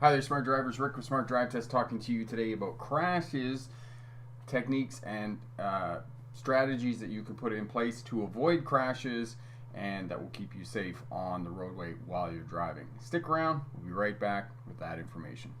Hi there, Smart Drivers. Rick with Smart Drive Test talking to you today about crashes, techniques, and strategies that you can put in place to avoid crashes and that will keep you safe on the roadway while you're driving. Stick around. We'll be right back with that information.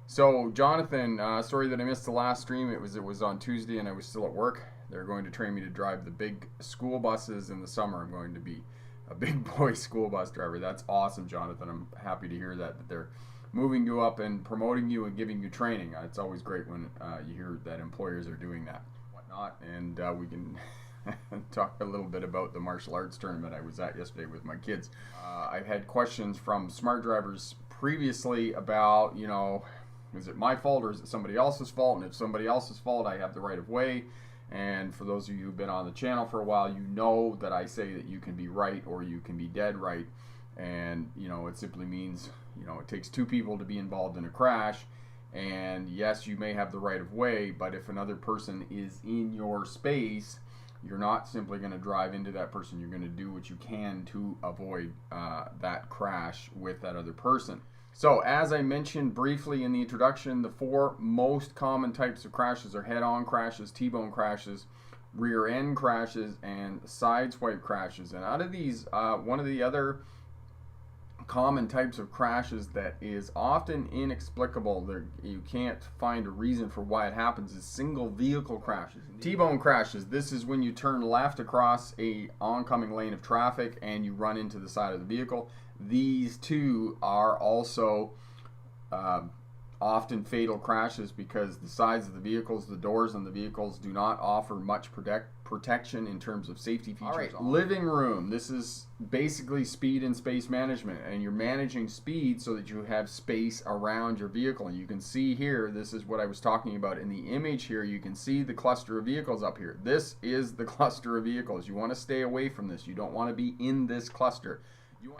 So, Jonathan, sorry that I missed the last stream. It was on Tuesday and I was still at work. They're going to train me to drive the big school buses in the summer. I'm going to be a big boy school bus driver. That's awesome, Jonathan. I'm happy to hear that they're moving you up and promoting you and giving you training. It's always great when you hear that employers are doing that, whatnot. And we can talk a little bit about the martial arts tournament I was at yesterday with my kids. I've had questions from smart drivers previously about, is it my fault or is it somebody else's fault? And if somebody else's fault, I have the right of way. And for those of you who've been on the channel for a while, you know that I say that you can be right or you can be dead right. And, it simply means, it takes two people to be involved in a crash. And yes, you may have the right of way, but if another person is in your space, you're not simply going to drive into that person. You're going to do what you can to avoid that crash with that other person. So, as I mentioned briefly in the introduction, the four most common types of crashes are head-on crashes, T-bone crashes, rear-end crashes, and side-swipe crashes. And out of these, one of the other common types of crashes that is often inexplicable, you can't find a reason for why it happens, is single vehicle crashes. T-bone crashes, this is when you turn left across a oncoming lane of traffic and you run into the side of the vehicle. These two are also often fatal crashes because the sides of the vehicles, the doors on the vehicles do not offer much protection in terms of safety features. All right, living room. This is basically speed and space management, and you're managing speed so that you have space around your vehicle. And you can see here, this is what I was talking about in the image here. You can see the cluster of vehicles up here. This is the cluster of vehicles. You want to stay away from this. You don't want to be in this cluster.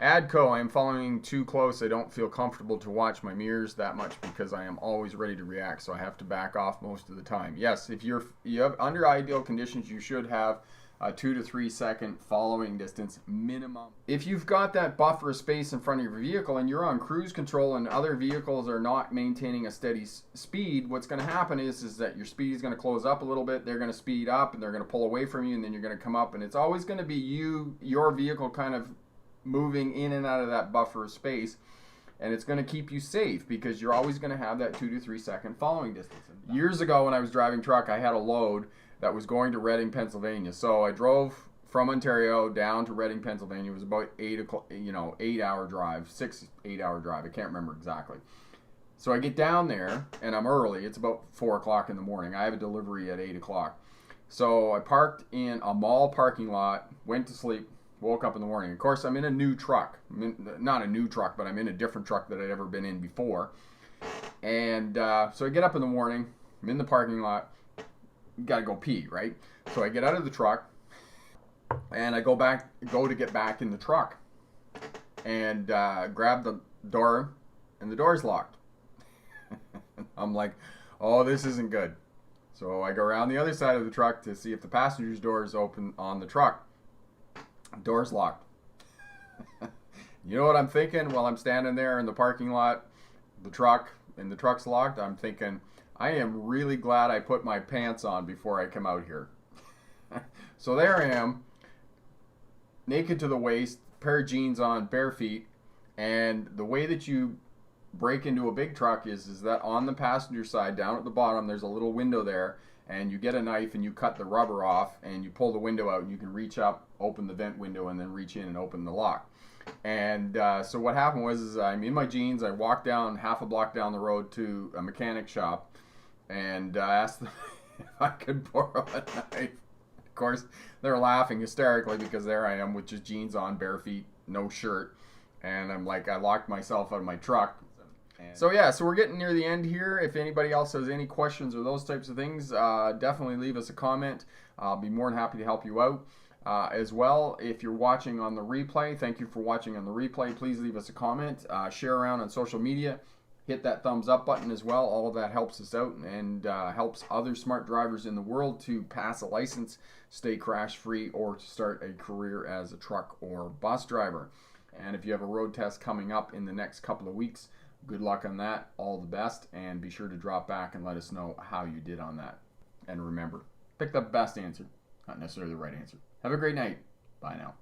Adco, I am following too close. I don't feel comfortable to watch my mirrors that much because I am always ready to react, so I have to back off most of the time. Yes, if you have under ideal conditions, you should have a 2 to 3 second following distance minimum. If you've got that buffer of space in front of your vehicle and you're on cruise control and other vehicles are not maintaining a steady speed, what's going to happen is that your speed is going to close up a little bit. They're going to speed up and they're going to pull away from you, and then you're going to come up, and it's always going to be your vehicle kind of moving in and out of that buffer of space, and it's going to keep you safe because you're always going to have that 2 to 3 second following distance. Years ago when I was driving truck, I had a load that was going to Reading, Pennsylvania. So I drove from Ontario down to Reading, Pennsylvania. It was about 8 hour drive, 8 hour drive. I can't remember exactly. So I get down there and I'm early. It's about 4 o'clock in the morning. I have a delivery at 8 o'clock. So I parked in a mall parking lot, went to sleep, woke up in the morning. Of course, I'm in a new truck. Not a new truck, but I'm in a different truck that I'd ever been in before. And so I get up in the morning. I'm in the parking lot. Got to go pee, right? So I get out of the truck, and I go to get back in the truck, and grab the door, and the door's locked. I'm like, oh, this isn't good. So I go around the other side of the truck to see if the passenger's door is open on the truck. Door's locked. You know what I'm thinking while I'm standing there in the parking lot, the truck's locked? I'm thinking, I am really glad I put my pants on before I come out here. So there I am, naked to the waist, pair of jeans on, bare feet, and the way that you break into a big truck is that on the passenger side, down at the bottom, there's a little window there, and you get a knife and you cut the rubber off and you pull the window out and you can reach up, open the vent window, and then reach in and open the lock. And so what happened was I'm in my jeans. I walked down half a block down the road to a mechanic shop and asked them if I could borrow a knife. Of course, they're laughing hysterically because there I am with just jeans on, bare feet, no shirt. And I'm like, I locked myself out of my truck. So yeah, so we're getting near the end here. If anybody else has any questions or those types of things, definitely leave us a comment. I'll be more than happy to help you out. As well, if you're watching on the replay, thank you for watching on the replay. Please leave us a comment. Share around on social media. Hit that thumbs up button as well. All of that helps us out and helps other smart drivers in the world to pass a license, stay crash free, or to start a career as a truck or bus driver. And if you have a road test coming up in the next couple of weeks, good luck on that. All the best, and be sure to drop back and let us know how you did on that. And remember, pick the best answer, not necessarily the right answer. Have a great night. Bye now.